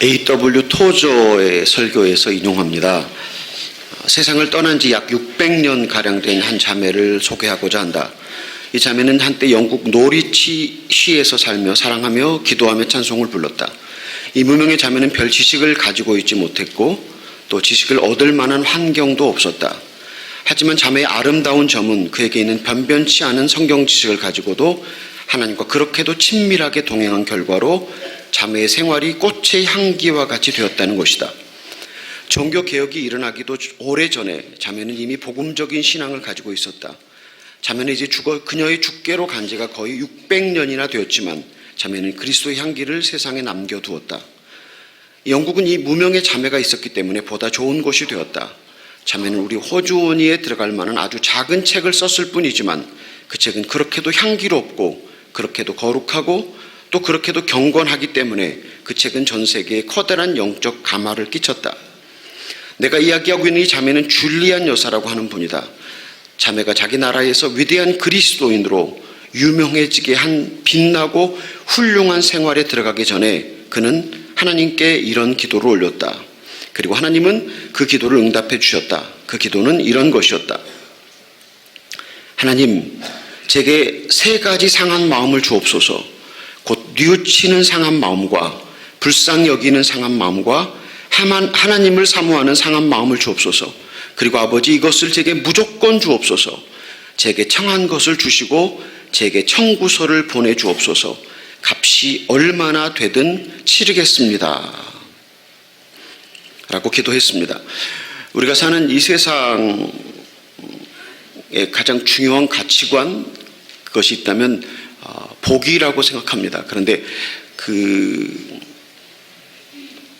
A.W. 토저의 설교에서 인용합니다. 세상을 떠난 지 약 600년 가량 된 한 자매를 소개하고자 한다. 이 자매는 한때 영국 노리치 시에서 살며 사랑하며 기도하며 찬송을 불렀다. 이 무명의 자매는 별 지식을 가지고 있지 못했고 또 지식을 얻을 만한 환경도 없었다. 하지만 자매의 아름다운 점은 그에게 있는 변변치 않은 성경 지식을 가지고도 하나님과 그렇게도 친밀하게 동행한 결과로 자매의 생활이 꽃의 향기와 같이 되었다는 것이다. 종교개혁이 일어나기도 오래전에 자매는 이미 복음적인 신앙을 가지고 있었다. 자매는 이제 그녀의 죽게로 간 지가 거의 600년이나 되었지만 자매는 그리스도의 향기를 세상에 남겨두었다. 영국은 이 무명의 자매가 있었기 때문에 보다 좋은 곳이 되었다. 자매는 우리 호주원이에 들어갈 만한 아주 작은 책을 썼을 뿐이지만 그 책은 그렇게도 향기롭고 그렇게도 거룩하고 또 그렇게도 경건하기 때문에 그 책은 전 세계에 커다란 영적 감화를 끼쳤다. 내가 이야기하고 있는 이 자매는 줄리안 여사라고 하는 분이다. 자매가 자기 나라에서 위대한 그리스도인으로 유명해지게 한 빛나고 훌륭한 생활에 들어가기 전에 그는 하나님께 이런 기도를 올렸다. 그리고 하나님은 그 기도를 응답해 주셨다. 그 기도는 이런 것이었다. 하나님, 제게 3가지 상한 마음을 주옵소서. 곧 뉘우치는 상한 마음과 불쌍히 여기는 상한 마음과 하나님을 사모하는 상한 마음을 주옵소서. 그리고 아버지, 이것을 제게 무조건 주옵소서. 제게 청한 것을 주시고 제게 청구서를 보내주옵소서. 값이 얼마나 되든 치르겠습니다. 라고 기도했습니다. 우리가 사는 이 세상의 가장 중요한 가치관, 그것이 있다면 복이라고 생각합니다. 그런데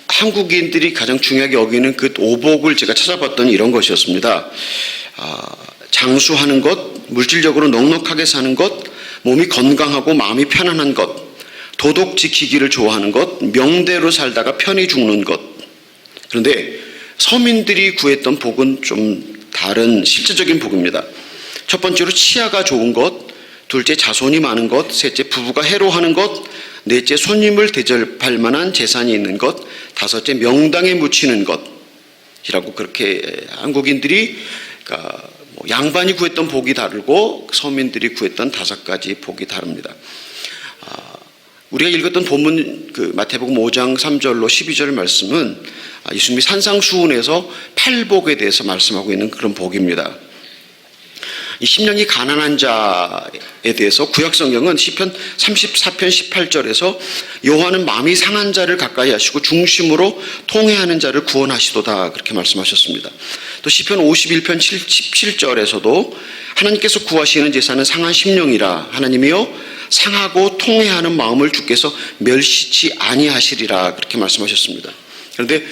한국인들이 가장 중요하게 여기는 그 오복을 제가 찾아봤더니 이런 것이었습니다. 장수하는 것, 물질적으로 넉넉하게 사는 것, 몸이 건강하고 마음이 편안한 것, 도덕 지키기를 좋아하는 것, 명대로 살다가 편히 죽는 것. 그런데 서민들이 구했던 복은 좀 다른 실질적인 복입니다. 첫 번째로 치아가 좋은 것, 둘째 자손이 많은 것, 셋째 부부가 해로하는 것, 넷째 손님을 대접할 만한 재산이 있는 것, 다섯째 명당에 묻히는 것이라고 그렇게 한국인들이 양반이 구했던 복이 다르고 서민들이 구했던 5가지 복이 다릅니다. 우리가 읽었던 본문 마태복음 5장 3절로 12절 말씀은 예수님이 산상수훈에서 8복에 대해서 말씀하고 있는 그런 복입니다. 이 심령이 가난한 자에 대해서 구약성경은 시편 34편 18절에서 여호와는 마음이 상한 자를 가까이 하시고 중심으로 통회하는 자를 구원하시도다, 그렇게 말씀하셨습니다. 또 시편 51편 17절에서도 하나님께서 구하시는 제사는 상한 심령이라, 하나님이여 상하고 통회하는 마음을 주께서 멸시치 아니하시리라, 그렇게 말씀하셨습니다. 그런데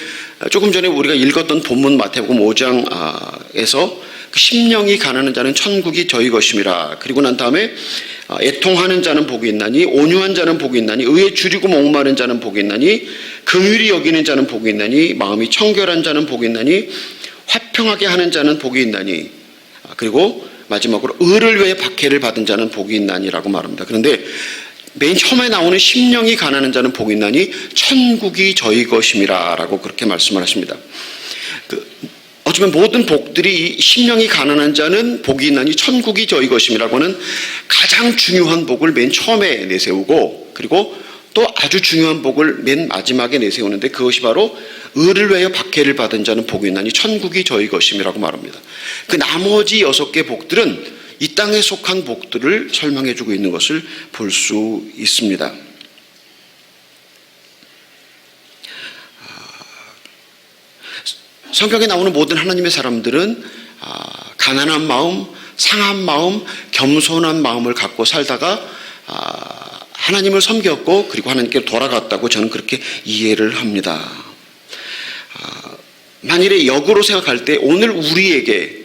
조금 전에 우리가 읽었던 본문 마태복음 5장에서 그 심령이 가난한 자는 천국이 저희 것임이라, 그리고 난 다음에 애통하는 자는 복이 있나니, 온유한 자는 복이 있나니, 의에 줄이고 목마른 자는 복이 있나니, 긍휼히 여기는 자는 복이 있나니, 마음이 청결한 자는 복이 있나니, 화평하게 하는 자는 복이 있나니, 그리고 마지막으로 의를 위해 박해를 받은 자는 복이 있나니라고 말합니다. 그런데 맨 처음에 나오는 심령이 가난한 자는 복이 있나니 천국이 저희 것임이라 라고 그렇게 말씀을 하십니다. 어쩌면 모든 복들이 심령이 가난한 자는 복이 있나니 천국이 저희 것임이라고 하는 가장 중요한 복을 맨 처음에 내세우고, 그리고 또 아주 중요한 복을 맨 마지막에 내세우는데, 그것이 바로 의를 위하여 박해를 받은 자는 복이 있나니 천국이 저희 것임이라고 말합니다. 그 나머지 6개 복들은 이 땅에 속한 복들을 설명해 주고 있는 것을 볼 수 있습니다. 성경에 나오는 모든 하나님의 사람들은 가난한 마음, 상한 마음, 겸손한 마음을 갖고 살다가 하나님을 섬겼고 그리고 하나님께 돌아갔다고 저는 그렇게 이해를 합니다. 만일에 역으로 생각할 때 오늘 우리에게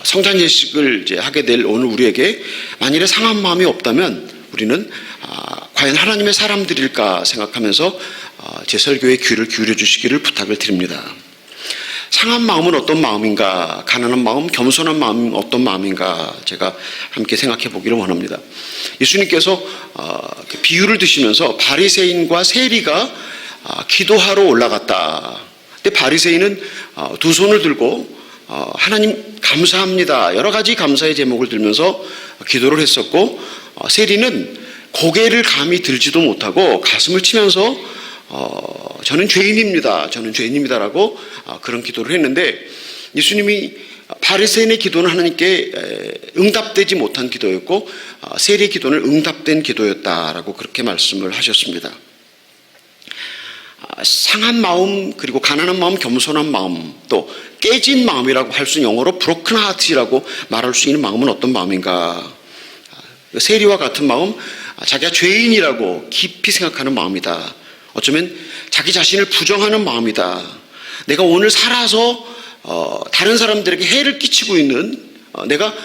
성찬 예식을 이제 하게 될 오늘 우리에게 만일에 상한 마음이 없다면 우리는 과연 하나님의 사람들일까 생각하면서 제 설교에 귀를 기울여 주시기를 부탁을 드립니다. 상한 마음은 어떤 마음인가, 가난한 마음, 겸손한 마음은 어떤 마음인가, 제가 함께 생각해 보기를 원합니다. 예수님께서 비유를 드시면서 바리새인과 세리가 기도하러 올라갔다. 근데 바리새인은 두 손을 들고 하나님 감사합니다. 여러 가지 감사의 제목을 들면서 기도를 했었고, 세리는 고개를 감히 들지도 못하고 가슴을 치면서 저는 죄인입니다. 저는 죄인입니다라고 그런 기도를 했는데, 예수님이 바리새인의 기도는 하나님께 응답되지 못한 기도였고, 세리의 기도는 응답된 기도였다라고 그렇게 말씀을 하셨습니다. 상한 마음, 그리고 가난한 마음, 겸손한 마음, 또 깨진 마음이라고 할 수 있는, 영어로 broken heart이라고 말할 수 있는 마음은 어떤 마음인가? 세리와 같은 마음, 자기가 죄인이라고 깊이 생각하는 마음이다. 어쩌면 자기 자신을 부정하는 마음이다. 내가 오늘 살아서 다른 사람들에게 해를 끼치고 있는, 내가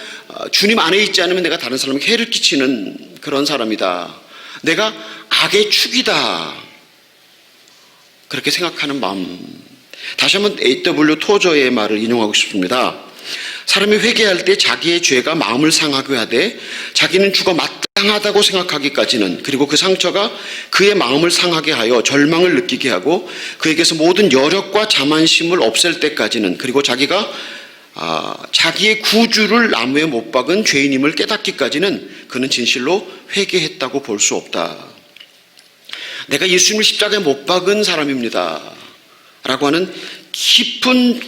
주님 안에 있지 않으면 내가 다른 사람에게 해를 끼치는 그런 사람이다. 내가 악의 축이다. 그렇게 생각하는 마음. 다시 한번 A.W. 토저의 말을 인용하고 싶습니다. 사람이 회개할 때 자기의 죄가 마음을 상하게 하되 자기는 죽어 마땅하다고 생각하기까지는, 그리고 그 상처가 그의 마음을 상하게 하여 절망을 느끼게 하고 그에게서 모든 여력과 자만심을 없앨 때까지는, 그리고 자기가 자기의 구주를 나무에 못 박은 죄인임을 깨닫기까지는 그는 진실로 회개했다고 볼 수 없다. 내가 예수님을 십자가에 못 박은 사람입니다 라고 하는 깊은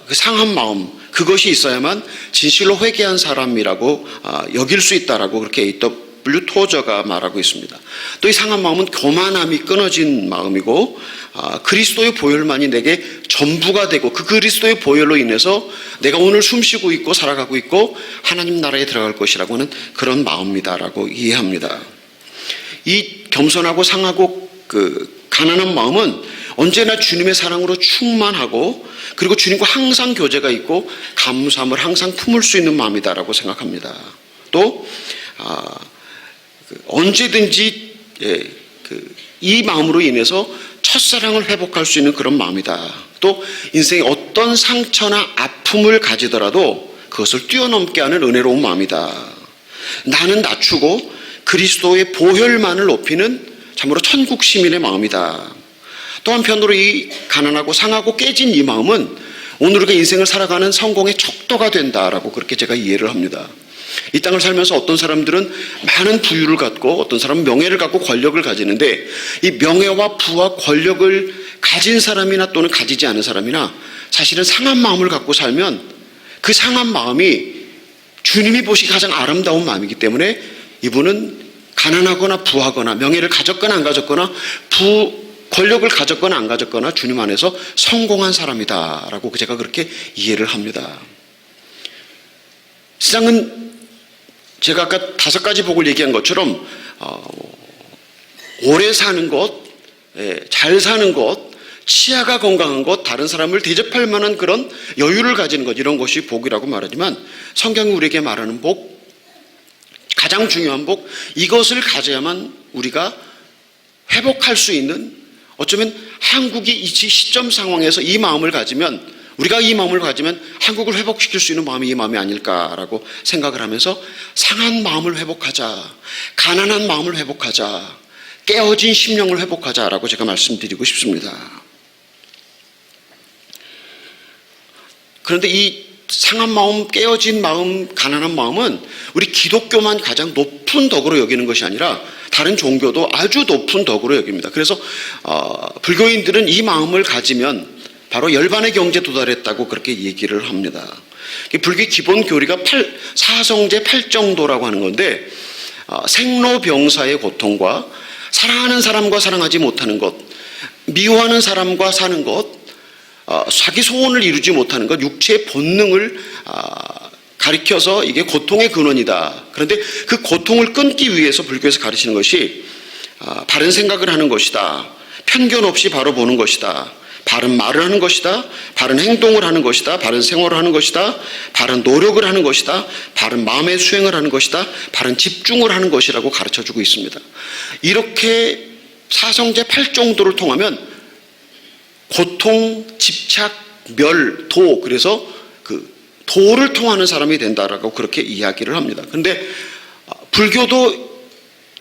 그 상한 마음, 그것이 있어야만 진실로 회개한 사람이라고 여길 수 있다라고 그렇게 A.W. 토저가 말하고 있습니다. 또 이 상한 마음은 교만함이 끊어진 마음이고, 그리스도의 보혈만이 내게 전부가 되고, 그 그리스도의 보혈로 인해서 내가 오늘 숨쉬고 있고 살아가고 있고 하나님 나라에 들어갈 것이라고 하는 그런 마음이다라고 이해합니다. 이 겸손하고 상하고 그 가난한 마음은 언제나 주님의 사랑으로 충만하고, 그리고 주님과 항상 교제가 있고 감사함을 항상 품을 수 있는 마음이다라고 생각합니다. 또 언제든지 이 마음으로 인해서 첫사랑을 회복할 수 있는 그런 마음이다. 또 인생의 어떤 상처나 아픔을 가지더라도 그것을 뛰어넘게 하는 은혜로운 마음이다. 나는 낮추고 그리스도의 보혈만을 높이는 참으로 천국 시민의 마음이다. 또 한편으로 이 가난하고 상하고 깨진 이 마음은 오늘 우리가 인생을 살아가는 성공의 척도가 된다라고 그렇게 제가 이해를 합니다. 이 땅을 살면서 어떤 사람들은 많은 부유를 갖고, 어떤 사람은 명예를 갖고 권력을 가지는데, 이 명예와 부와 권력을 가진 사람이나 또는 가지지 않은 사람이나 사실은 상한 마음을 갖고 살면 그 상한 마음이 주님이 보시기 가장 아름다운 마음이기 때문에 이분은 가난하거나 부하거나 명예를 가졌거나 안 가졌거나 권력을 가졌거나 안 가졌거나 주님 안에서 성공한 사람이다라고 제가 그렇게 이해를 합니다. 세상은 제가 아까 5가지 복을 얘기한 것처럼 오래 사는 것, 잘 사는 것, 치아가 건강한 것, 다른 사람을 대접할 만한 그런 여유를 가지는 것, 이런 것이 복이라고 말하지만 성경이 우리에게 말하는 복, 가장 중요한 복, 이것을 가져야만 우리가 회복할 수 있는, 어쩌면 한국이 이 시점 상황에서 이 마음을 가지면, 우리가 이 마음을 가지면 한국을 회복시킬 수 있는 마음이 이 마음이 아닐까라고 생각을 하면서 상한 마음을 회복하자, 가난한 마음을 회복하자, 깨어진 심령을 회복하자라고 제가 말씀드리고 싶습니다. 그런데 이 상한 마음, 깨어진 마음, 가난한 마음은 우리 기독교만 가장 높은 덕으로 여기는 것이 아니라 다른 종교도 아주 높은 덕으로 여깁니다. 그래서 불교인들은 이 마음을 가지면 바로 열반의 경지에 도달했다고 그렇게 얘기를 합니다. 불교의 기본 교리가 사성제 8정도라고 하는 건데, 생로병사의 고통과 사랑하는 사람과 사랑하지 못하는 것, 미워하는 사람과 사는 것, 자기 소원을 이루지 못하는 것, 육체의 본능을 가리켜서 이게 고통의 근원이다. 그런데 그 고통을 끊기 위해서 불교에서 가르치는 것이 바른 생각을 하는 것이다, 편견 없이 바로 보는 것이다, 바른 말을 하는 것이다, 바른 행동을 하는 것이다, 바른 생활을 하는 것이다, 바른 노력을 하는 것이다, 바른 마음의 수행을 하는 것이다, 바른 집중을 하는 것이라고 가르쳐주고 있습니다. 이렇게 사성제 8정도를 통하면 고통, 집착, 멸, 도, 그래서 그 도를 통하는 사람이 된다라고 그렇게 이야기를 합니다. 그런데 불교도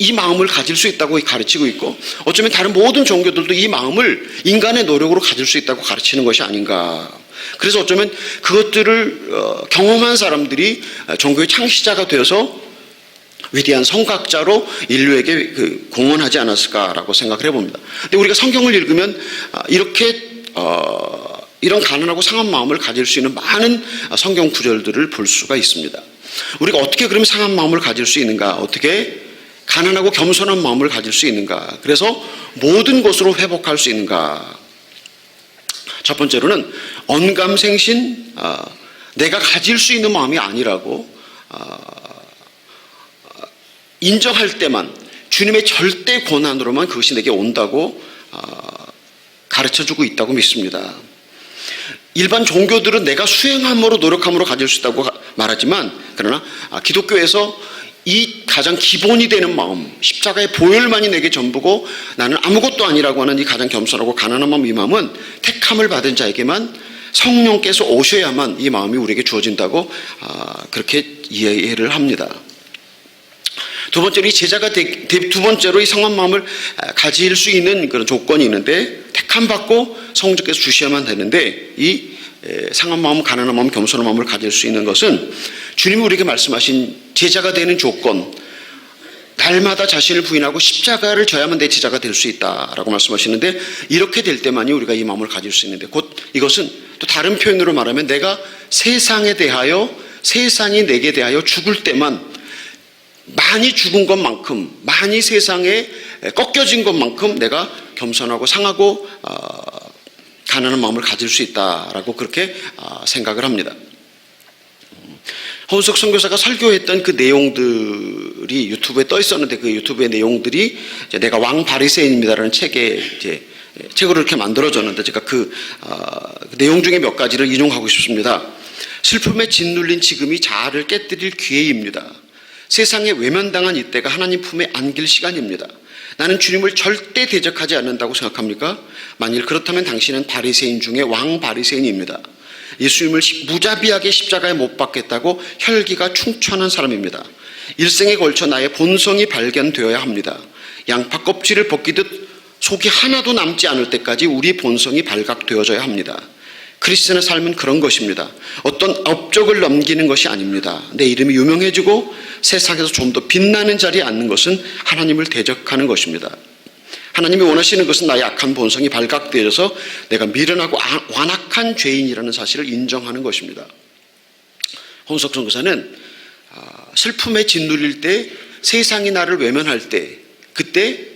이 마음을 가질 수 있다고 가르치고 있고, 어쩌면 다른 모든 종교들도 이 마음을 인간의 노력으로 가질 수 있다고 가르치는 것이 아닌가. 그래서 어쩌면 그것들을 경험한 사람들이 종교의 창시자가 되어서 위대한 성각자로 인류에게 공헌하지 않았을까라고 생각을 해봅니다. 근데 우리가 성경을 읽으면 이렇게 이런 가난하고 상한 마음을 가질 수 있는 많은 성경 구절들을 볼 수가 있습니다. 우리가 어떻게 그러면 상한 마음을 가질 수 있는가? 어떻게 가난하고 겸손한 마음을 가질 수 있는가? 그래서 모든 것으로 회복할 수 있는가? 첫 번째로는 언감생신, 내가 가질 수 있는 마음이 아니라고 인정할 때만, 주님의 절대 권한으로만 그것이 내게 온다고 가르쳐주고 있다고 믿습니다. 일반 종교들은 내가 수행함으로 노력함으로 가질 수 있다고 말하지만, 그러나 기독교에서 이 가장 기본이 되는 마음, 십자가의 보혈만이 내게 전부고 나는 아무것도 아니라고 하는 이 가장 겸손하고 가난한 마음, 이 마음은 택함을 받은 자에게만 성령께서 오셔야만 이 마음이 우리에게 주어진다고 그렇게 이해를 합니다. 두 번째로 이 제자가 두 번째로 이 상한 마음을 가질 수 있는 그런 조건이 있는데, 택함 받고 성령께서 주셔야만 되는데, 이 상한 마음, 가난한 마음, 겸손한 마음을 가질 수 있는 것은 주님이 우리에게 말씀하신 제자가 되는 조건, 날마다 자신을 부인하고 십자가를 져야만 내 제자가 될 수 있다라고 말씀하시는데, 이렇게 될 때만이 우리가 이 마음을 가질 수 있는데, 곧 이것은 또 다른 표현으로 말하면 내가 세상에 대하여, 세상이 내게 대하여 죽을 때만, 많이 죽은 것만큼, 많이 세상에 꺾여진 것만큼 내가 겸손하고 상하고 가난한 마음을 가질 수 있다라고 그렇게 생각을 합니다. 허은석 선교사가 설교했던 그 내용들이 유튜브에 떠 있었는데, 그 유튜브의 내용들이 내가 왕 바리새인입니다라는 책으로 이렇게 만들어졌는데, 제가 그 내용 중에 몇 가지를 인용하고 싶습니다. 슬픔에 짓눌린 지금이 자아를 깨뜨릴 기회입니다. 세상에 외면당한 이때가 하나님 품에 안길 시간입니다. 나는 주님을 절대 대적하지 않는다고 생각합니까? 만일 그렇다면 당신은 바리새인 중에 왕 바리새인입니다. 예수님을 무자비하게 십자가에 못 박겠다고 혈기가 충천한 사람입니다. 일생에 걸쳐 나의 본성이 발견되어야 합니다. 양파 껍질을 벗기듯 속이 하나도 남지 않을 때까지 우리 본성이 발각되어져야 합니다. 크리스천의 삶은 그런 것입니다. 어떤 업적을 넘기는 것이 아닙니다. 내 이름이 유명해지고 세상에서 좀 더 빛나는 자리에 앉는 것은 하나님을 대적하는 것입니다. 하나님이 원하시는 것은 나의 악한 본성이 발각되어서 내가 미련하고 완악한 죄인이라는 사실을 인정하는 것입니다. 홍석 선교사는 슬픔에 짓눌릴 때, 세상이 나를 외면할 때, 그때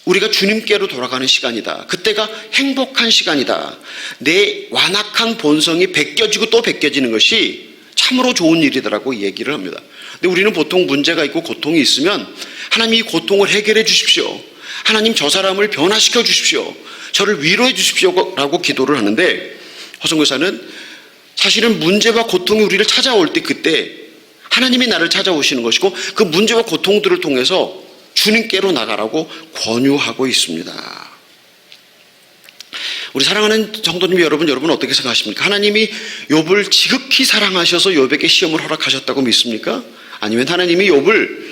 우리가 주님께로 돌아가는 시간이다. 그때가 행복한 시간이다. 내 완악한 본성이 벗겨지고 또 벗겨지는 것이 참으로 좋은 일이더라고 얘기를 합니다. 근데 우리는 보통 문제가 있고 고통이 있으면 하나님 이 고통을 해결해 주십시오. 하나님 저 사람을 변화시켜 주십시오. 저를 위로해 주십시오 라고 기도를 하는데, 허선교사는 사실은 문제와 고통이 우리를 찾아올 때 그때 하나님이 나를 찾아오시는 것이고, 그 문제와 고통들을 통해서 주님께로 나가라고 권유하고 있습니다. 우리 사랑하는 성도님 여러분 어떻게 생각하십니까? 하나님이 욥을 지극히 사랑하셔서 욥에게 시험을 허락하셨다고 믿습니까? 아니면 하나님이 욥을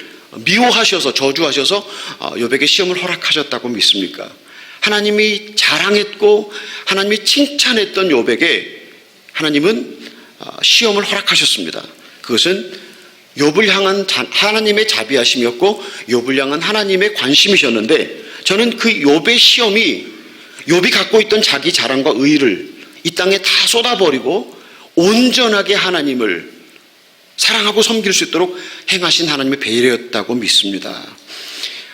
미워하셔서 저주하셔서 욥에게 시험을 허락하셨다고 믿습니까? 하나님이 자랑했고 하나님이 칭찬했던 욥에게 하나님은 시험을 허락하셨습니다. 그것은 욥을 향한 하나님의 자비하심이었고 욥을 향한 하나님의 관심이셨는데, 저는 그 욥의 시험이 욥이 갖고 있던 자기 자랑과 의의를 이 땅에 다 쏟아버리고 온전하게 하나님을 사랑하고 섬길 수 있도록 행하신 하나님의 배려였다고 믿습니다.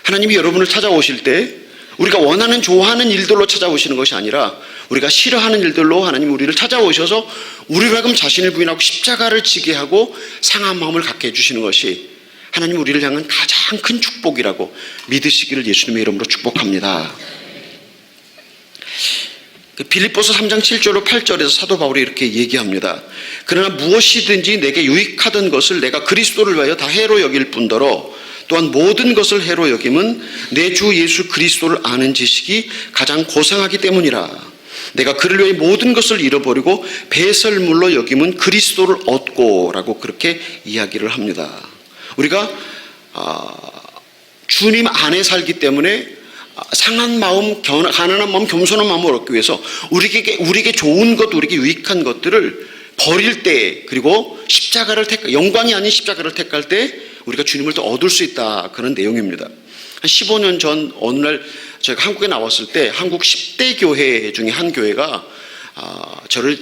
하나님이 여러분을 찾아오실 때 우리가 원하는 좋아하는 일들로 찾아오시는 것이 아니라 우리가 싫어하는 일들로 하나님 우리를 찾아오셔서 우리로 하여금 자신을 부인하고 십자가를 지게 하고 상한 마음을 갖게 해주시는 것이 하나님 우리를 향한 가장 큰 축복이라고 믿으시기를 예수님의 이름으로 축복합니다. 빌립보서 3장 7절로 8절에서 사도 바울이 이렇게 얘기합니다. 그러나 무엇이든지 내게 유익하던 것을 내가 그리스도를 위하여 다 해로 여길 뿐더러 또한 모든 것을 해로 여김은 내 주 예수 그리스도를 아는 지식이 가장 고상하기 때문이라. 내가 그를 위해 모든 것을 잃어버리고 배설물로 여김은 그리스도를 얻고 라고 그렇게 이야기를 합니다. 우리가 주님 안에 살기 때문에 상한 마음, 가난한 마음, 겸손한 마음을 얻기 위해서 우리에게 좋은 것, 우리에게 유익한 것들을 버릴 때, 그리고 영광이 아닌 십자가를 택할 때 우리가 주님을 더 얻을 수 있다, 그런 내용입니다. 한 15년 전 어느 날 제가 한국에 나왔을 때 한국 10대 교회 중에 한 교회가 저를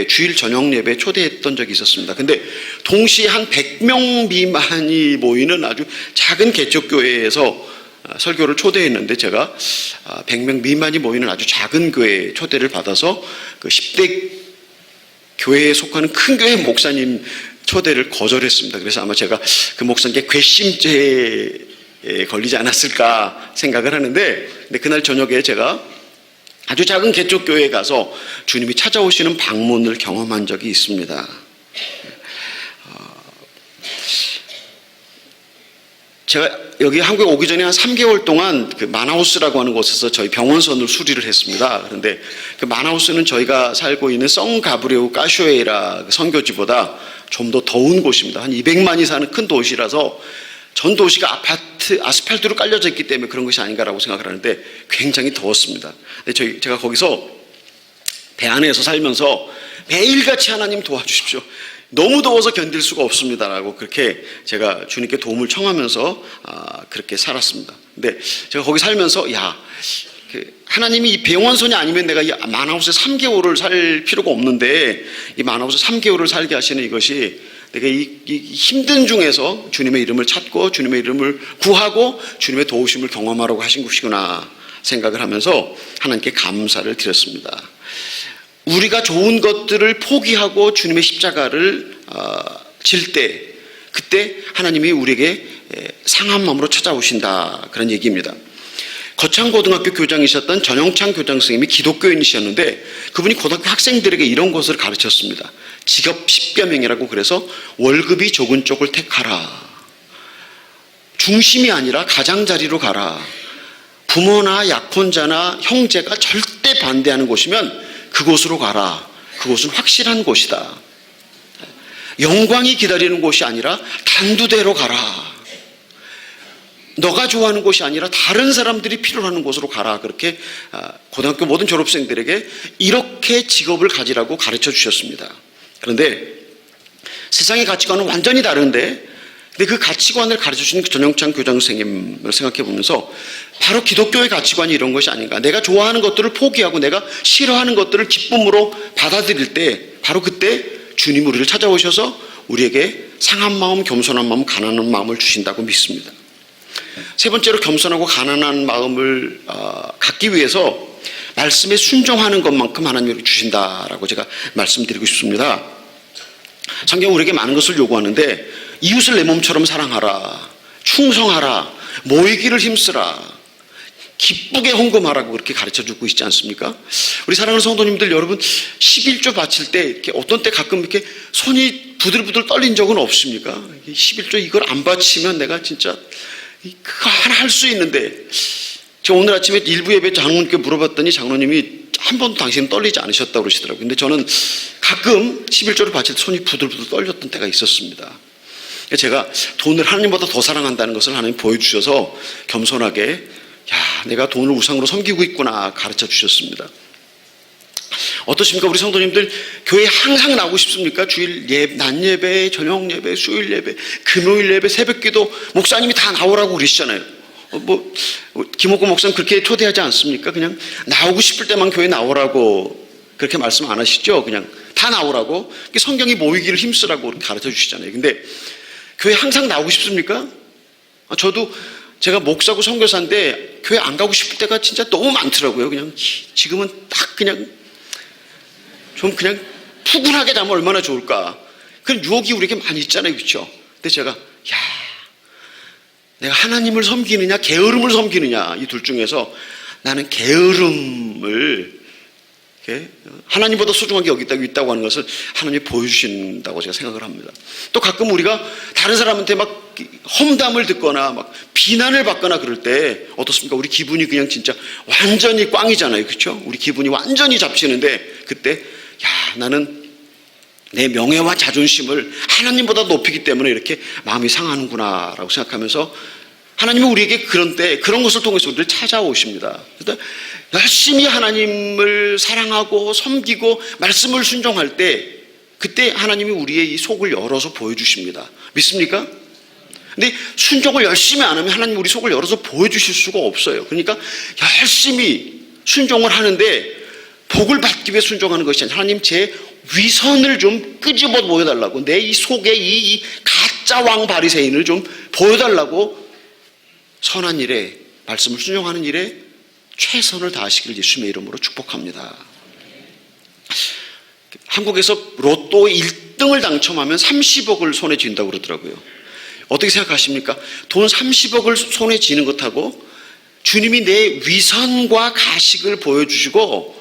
주일 저녁 예배에 초대했던 적이 있었습니다. 근데 동시에 한 100명 미만이 모이는 아주 작은 개척교회에서 설교를 초대했는데, 제가 100명 미만이 모이는 아주 작은 교회에 초대를 받아서 그 10대 교회에 속하는 큰 교회 목사님 초대를 거절했습니다. 그래서 아마 제가 그 목사님께 괘씸죄에 걸리지 않았을까 생각을 하는데, 근데 그날 저녁에 제가 아주 작은 개척교회에 가서 주님이 찾아오시는 방문을 경험한 적이 있습니다. 제가 여기 한국에 오기 전에 한 3개월 동안 그 마나우스라고 하는 곳에서 저희 병원선을 수리를 했습니다. 그런데 그 마나우스는 저희가 살고 있는 성가브레우 까쇼에라 선교지보다 좀 더 더운 곳입니다. 한 200만이 사는 큰 도시라서 전 도시가 아스팔트로 깔려져 있기 때문에 그런 것이 아닌가라고 생각을 하는데 굉장히 더웠습니다. 제가 거기서 배 안에서 살면서 매일같이 하나님 도와주십시오, 너무 더워서 견딜 수가 없습니다라고 그렇게 제가 주님께 도움을 청하면서 그렇게 살았습니다. 근데 제가 거기 살면서 하나님이 이 병원선이 아니면 내가 이 마나우스에 3개월을 살 필요가 없는데 이 마나우스 3개월을 살게 하시는 이것이 내가 이 힘든 중에서 주님의 이름을 찾고 주님의 이름을 구하고 주님의 도우심을 경험하라고 하신 것이구나 생각을 하면서 하나님께 감사를 드렸습니다. 우리가 좋은 것들을 포기하고 주님의 십자가를 질 때, 그때 하나님이 우리에게 상한 마음으로 찾아오신다, 그런 얘기입니다. 거창고등학교 교장이셨던 전영창 교장 선생님이 기독교인이셨는데 그분이 고등학교 학생들에게 이런 것을 가르쳤습니다. 직업 십계명이라고, 그래서 월급이 적은 쪽을 택하라, 중심이 아니라 가장자리로 가라, 부모나 약혼자나 형제가 절대 반대하는 곳이면 그곳으로 가라, 그곳은 확실한 곳이다. 영광이 기다리는 곳이 아니라 단두대로 가라, 너가 좋아하는 곳이 아니라 다른 사람들이 필요로 하는 곳으로 가라. 그렇게 고등학교 모든 졸업생들에게 이렇게 직업을 가지라고 가르쳐 주셨습니다. 그런데 세상의 가치관은 완전히 다른데, 근데 그 가치관을 가르쳐 주신 전영창 교장 선생님을 생각해 보면서 바로 기독교의 가치관이 이런 것이 아닌가. 내가 좋아하는 것들을 포기하고 내가 싫어하는 것들을 기쁨으로 받아들일 때, 바로 그때 주님 우리를 찾아오셔서 우리에게 상한 마음, 겸손한 마음, 가난한 마음을 주신다고 믿습니다. 세 번째로, 겸손하고 가난한 마음을 갖기 위해서 말씀에 순종하는 것만큼 하나님이 주신다라고 제가 말씀드리고 싶습니다. 성경은 우리에게 많은 것을 요구하는데 이웃을 내 몸처럼 사랑하라, 충성하라, 모이기를 힘쓰라, 기쁘게 헌금하라고 그렇게 가르쳐주고 있지 않습니까? 우리 사랑하는 성도님들, 여러분 11조 바칠 때 이렇게 어떤 때 가끔 이렇게 손이 부들부들 떨린 적은 없습니까? 11조 이걸 안 바치면 내가 진짜 그거 하나 할 수 있는데, 제가 오늘 아침에 일부 예배 장로님께 물어봤더니 장로님이 한 번도 당신은 떨리지 않으셨다고 그러시더라고요. 근데 저는 가끔 11조를 바칠 때 손이 부들부들 떨렸던 때가 있었습니다. 제가 돈을 하나님보다 더 사랑한다는 것을 하나님 보여주셔서 겸손하게, 내가 돈을 우상으로 섬기고 있구나 가르쳐 주셨습니다. 어떠십니까? 우리 성도님들 교회에 항상 나오고 싶습니까? 주일 낮 예배, 저녁 예배, 수요일 예배, 금요일 예배, 새벽기도 목사님이 다 나오라고 그러시잖아요. 김옥구 목사님 그렇게 초대하지 않습니까? 그냥 나오고 싶을 때만 교회 나오라고 그렇게 말씀 안 하시죠? 그냥 다 나오라고, 성경이 모이기를 힘쓰라고 가르쳐 주시잖아요. 근데 교회 항상 나오고 싶습니까? 저도 제가 목사고 선교사인데 교회 안 가고 싶을 때가 진짜 너무 많더라고요. 그냥 지금은 딱 그냥 좀 그냥 푸근하게 자면 얼마나 좋을까. 그런 유혹이 우리에게 많이 있잖아요, 그렇죠? 근데 제가 내가 하나님을 섬기느냐 게으름을 섬기느냐, 이 둘 중에서 나는 게으름을 하나님보다 소중한 게 여기 있다고 하는 것을 하나님이 보여주신다고 제가 생각을 합니다. 또 가끔 우리가 다른 사람한테 막 험담을 듣거나 막 비난을 받거나 그럴 때 어떻습니까? 우리 기분이 그냥 진짜 완전히 꽝이잖아요, 그렇죠? 우리 기분이 완전히 잡치는데 그때 나는 내 명예와 자존심을 하나님보다 높이기 때문에 이렇게 마음이 상하는구나 라고 생각하면서 하나님은 우리에게 그런 것을 통해서 우리를 찾아오십니다. 그래서 열심히 하나님을 사랑하고 섬기고 말씀을 순종할 때 그때 하나님이 우리의 이 속을 열어서 보여주십니다. 믿습니까? 근데 순종을 열심히 안 하면 하나님 우리 속을 열어서 보여주실 수가 없어요. 그러니까 열심히 순종을 하는데 복을 받기 위해 순종하는 것이 아니라 하나님 제 위선을 좀 끄집어 보여달라고, 내 이 속에 이 가짜 왕 바리새인을 좀 보여달라고 선한 일에, 말씀을 순종하는 일에 최선을 다하시기를 예수님의 이름으로 축복합니다. 한국에서 로또 1등을 당첨하면 30억을 손에 쥔다고 그러더라고요. 어떻게 생각하십니까? 돈 30억을 손에 쥐는 것하고 주님이 내 위선과 가식을 보여주시고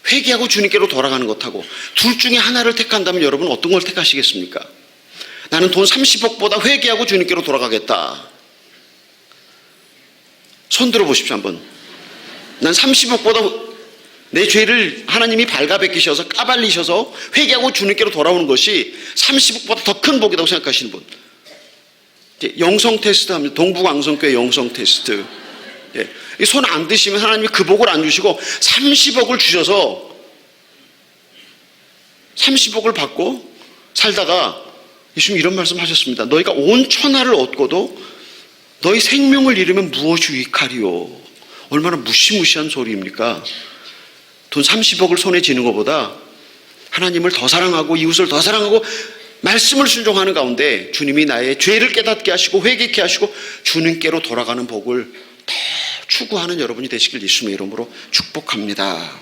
회개하고 주님께로 돌아가는 것하고 둘 중에 하나를 택한다면 여러분 어떤 걸 택하시겠습니까? 나는 돈 30억보다 회개하고 주님께로 돌아가겠다. 손 들어보십시오 한번. 난 30억보다 내 죄를 하나님이 발가벗기셔서 까발리셔서 회개하고 주님께로 돌아오는 것이 30억보다 더 큰 복이라고 생각하시는 분. 영성 테스트 합니다. 동북왕성교회 영성 테스트. 손 안 드시면 하나님이 그 복을 안 주시고 30억을 주셔서 30억을 받고 살다가 예수님 이런 말씀 하셨습니다. 너희가 온 천하를 얻고도 너희 생명을 잃으면 무엇이 유익하리요. 얼마나 무시무시한 소리입니까? 돈 30억을 손에 쥐는 것보다 하나님을 더 사랑하고 이웃을 더 사랑하고 말씀을 순종하는 가운데 주님이 나의 죄를 깨닫게 하시고 회개케 하시고 주님께로 돌아가는 복을 더 추구하는 여러분이 되시길 예수님의 이름으로 축복합니다.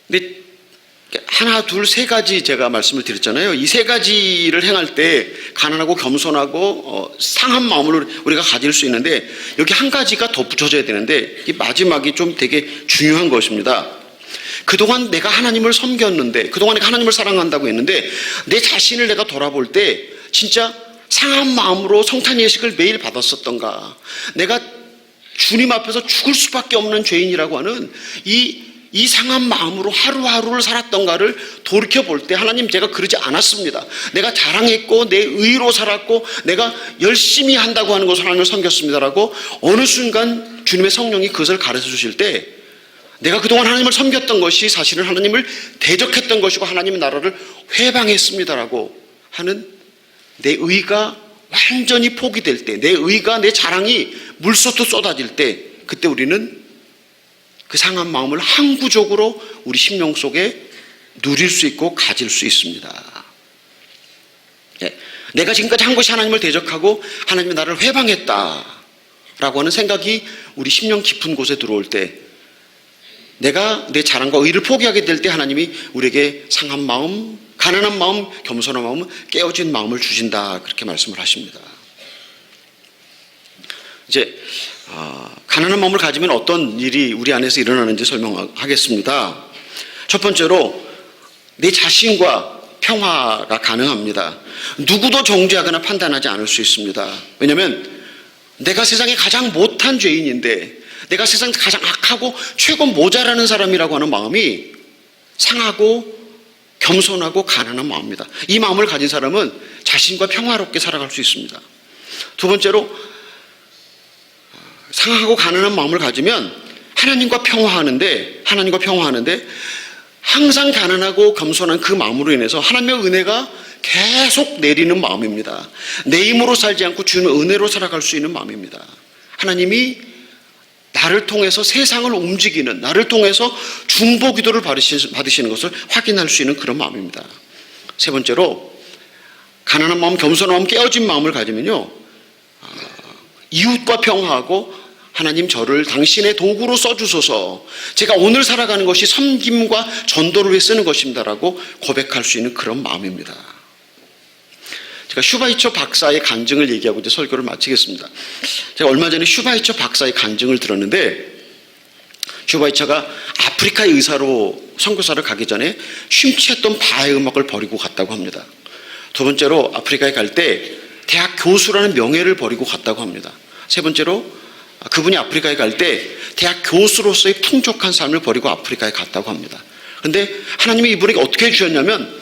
근데 하나, 둘, 세 가지 제가 말씀을 드렸잖아요. 이 세 가지를 행할 때 가난하고 겸손하고 상한 마음을 우리가 가질 수 있는데 여기 한 가지가 덧붙여져야 되는데 이 마지막이 좀 되게 중요한 것입니다. 그동안 내가 하나님을 섬겼는데, 그동안 내가 하나님을 사랑한다고 했는데 내 자신을 내가 돌아볼 때 진짜 상한 마음으로 성탄 예식을 매일 받았었던가, 내가 주님 앞에서 죽을 수밖에 없는 죄인이라고 하는 이 상한 마음으로 하루하루를 살았던가를 돌이켜볼 때 하나님 제가 그러지 않았습니다. 내가 자랑했고 내 의로 살았고 내가 열심히 한다고 하는 것을 하나님을 섬겼습니다라고 어느 순간 주님의 성령이 그것을 가르쳐 주실 때 내가 그동안 하나님을 섬겼던 것이 사실은 하나님을 대적했던 것이고 하나님의 나라를 회방했습니다라고 하는 내 의가 완전히 포기될 때, 내 의가 내 자랑이 물쏟듯 쏟아질 때 그때 우리는 그 상한 마음을 항구적으로 우리 심령 속에 누릴 수 있고 가질 수 있습니다. 내가 지금까지 한 것이 하나님을 대적하고 하나님의 나라를 회방했다라고 하는 생각이 우리 심령 깊은 곳에 들어올 때 내가 내 자랑과 의를 포기하게 될 때 하나님이 우리에게 상한 마음, 가난한 마음, 겸손한 마음, 깨어진 마음을 주신다 그렇게 말씀을 하십니다. 이제 가난한 마음을 가지면 어떤 일이 우리 안에서 일어나는지 설명하겠습니다. 첫 번째로 내 자신과 평화가 가능합니다. 누구도 정죄하거나 판단하지 않을 수 있습니다. 왜냐하면 내가 세상에 가장 못한 죄인인데 내가 세상에서 가장 악하고 최고 모자라는 사람이라고 하는 마음이 상하고 겸손하고 가난한 마음입니다. 이 마음을 가진 사람은 자신과 평화롭게 살아갈 수 있습니다. 두 번째로 상하고 가난한 마음을 가지면 하나님과 평화하는데 항상 가난하고 겸손한 그 마음으로 인해서 하나님의 은혜가 계속 내리는 마음입니다. 내 힘으로 살지 않고 주는 은혜로 살아갈 수 있는 마음입니다. 하나님이 나를 통해서 세상을 움직이는, 나를 통해서 중보 기도를 받으시는 것을 확인할 수 있는 그런 마음입니다. 세 번째로 가난한 마음, 겸손한 마음, 깨어진 마음을 가지면요 이웃과 평화하고 하나님 저를 당신의 도구로 써주소서, 제가 오늘 살아가는 것이 섬김과 전도를 위해 쓰는 것입니다라고 고백할 수 있는 그런 마음입니다. 제가 슈바이처 박사의 간증을 얘기하고 이제 설교를 마치겠습니다. 제가 얼마 전에 슈바이처 박사의 간증을 들었는데 슈바이처가 아프리카의 의사로 선교사를 가기 전에 심취했던 바의 음악을 버리고 갔다고 합니다. 두 번째로 아프리카에 갈 때 대학 교수라는 명예를 버리고 갔다고 합니다. 세 번째로 그분이 아프리카에 갈 때 대학 교수로서의 풍족한 삶을 버리고 아프리카에 갔다고 합니다. 근데 하나님이 이분에게 어떻게 주셨냐면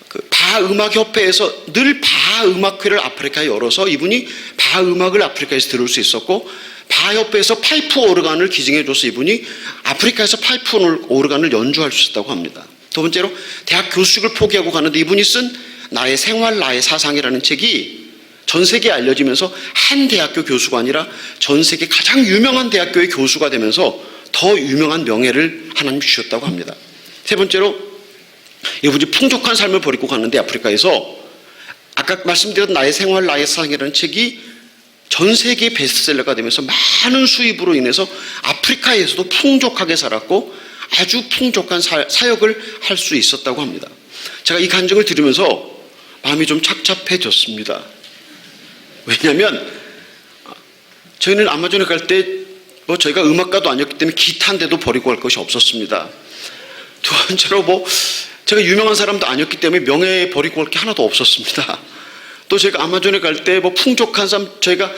그 바음악협회에서 늘 바음악회를 아프리카에 열어서 이분이 바음악을 아프리카에서 들을 수 있었고, 바협회에서 파이프 오르간을 기증해줘서 이분이 아프리카에서 파이프 오르간을 연주할 수 있었다고 합니다. 두 번째로 대학 교수직을 포기하고 가는데 이분이 쓴 나의 생활 나의 사상이라는 책이 전 세계에 알려지면서 한 대학교 교수가 아니라 전 세계 가장 유명한 대학교의 교수가 되면서 더 유명한 명예를 하나님 주셨다고 합니다. 세 번째로 이분이 풍족한 삶을 버리고 가는데 아프리카에서 아까 말씀드렸던 나의 생활 나의 사상이라는 책이 전 세계 베스트셀러가 되면서 많은 수입으로 인해서 아프리카에서도 풍족하게 살았고 아주 풍족한 사역을 할 수 있었다고 합니다. 제가 이 간증을 들으면서 마음이 좀 착잡해졌습니다. 왜냐하면 저희는 아마존에 갈 때 저희가 음악가도 아니었기 때문에 기타 한 대도 버리고 갈 것이 없었습니다. 두 번째로 제가 유명한 사람도 아니었기 때문에 명예 버리고 갈 게 하나도 없었습니다. 또 제가 아마존에 갈 때 풍족한 삶, 저희가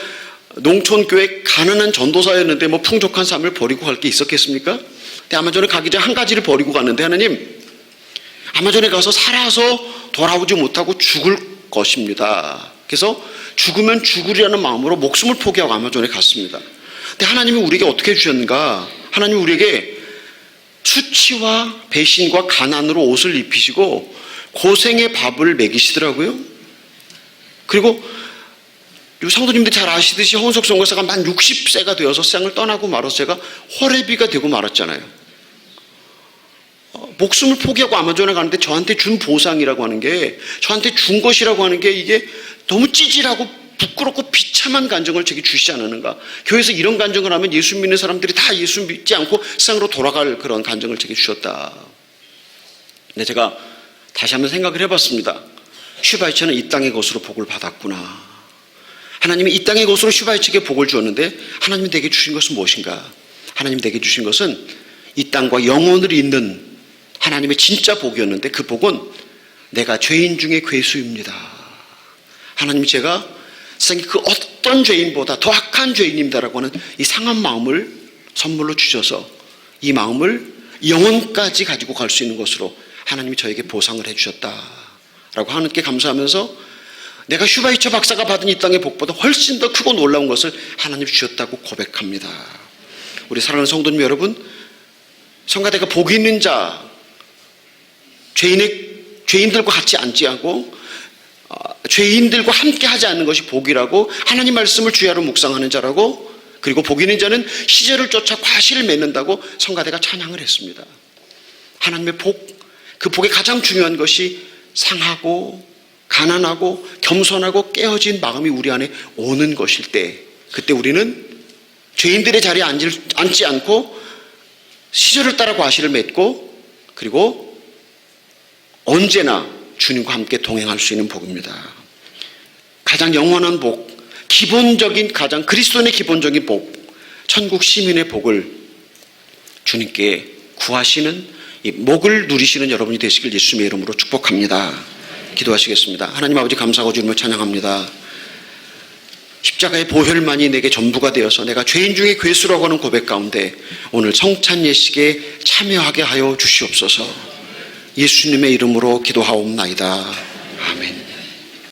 농촌교회 가난한 전도사였는데 풍족한 삶을 버리고 갈 게 있었겠습니까? 근데 아마존에 가기 전에 한 가지를 버리고 갔는데, 하나님, 아마존에 가서 살아서 돌아오지 못하고 죽을 것입니다. 그래서 죽으면 죽으리라는 마음으로 목숨을 포기하고 아마존에 갔습니다. 근데 하나님이 우리에게 어떻게 주셨는가? 하나님이 우리에게 수치와 배신과 가난으로 옷을 입히시고 고생의 밥을 먹이시더라고요. 그리고 성도님들이 잘 아시듯이 홍석 선교사가 만 60세가 되어서 세상을 떠나고 말아서 제가 호레비가 되고 말았잖아요. 목숨을 포기하고 아마존에 가는데 저한테 준 보상이라고 하는 게, 저한테 준 것이라고 하는 게 이게 너무 찌질하고 부끄럽고 비참한 간증을 제게 주시지 않았는가. 교회에서 이런 간증을 하면 예수 믿는 사람들이 다 예수 믿지 않고 세상으로 돌아갈 그런 간증을 제게 주셨다. 근데 제가 다시 한번 생각을 해봤습니다. 슈바이처는 이 땅의 것으로 복을 받았구나. 하나님이 이 땅의 것으로 슈바이처에게 복을 주었는데 하나님이 내게 주신 것은 무엇인가? 하나님이 내게 주신 것은 이 땅과 영원을 잇는 하나님의 진짜 복이었는데, 그 복은 내가 죄인 중에 괴수입니다. 하나님이 제가 세상에 그 어떤 죄인보다 더 악한 죄인입니다라고 하는 이 상한 마음을 선물로 주셔서 이 마음을 영원까지 가지고 갈 수 있는 것으로 하나님이 저에게 보상을 해주셨다라고 하나님께 감사하면서 내가 슈바이처 박사가 받은 이 땅의 복보다 훨씬 더 크고 놀라운 것을 하나님이 주셨다고 고백합니다. 우리 사랑하는 성도님 여러분, 성가대가 복 있는 자, 죄인들과 같이 앉지 않고 죄인들과 함께 하지 않는 것이 복이라고, 하나님 말씀을 주야로 묵상하는 자라고, 그리고 복 있는 자는 시절을 쫓아 과실을 맺는다고 성가대가 찬양을 했습니다. 하나님의 복, 그 복의 가장 중요한 것이 상하고 가난하고 겸손하고 깨어진 마음이 우리 안에 오는 것일 때, 그때 우리는 죄인들의 자리에 앉지 않고 시절을 따라 과실을 맺고, 그리고 언제나 주님과 함께 동행할 수 있는 복입니다. 가장 영원한 복, 기본적인, 가장 그리스도인의 기본적인 복, 천국 시민의 복을 주님께 구하시는, 이 복을 누리시는 여러분이 되시길 예수님의 이름으로 축복합니다. 기도하시겠습니다. 하나님 아버지, 감사하고 주님을 찬양합니다. 십자가의 보혈만이 내게 전부가 되어서 내가 죄인 중에 괴수라고 하는 고백 가운데 오늘 성찬 예식에 참여하게 하여 주시옵소서. 예수님의 이름으로 기도하옵나이다.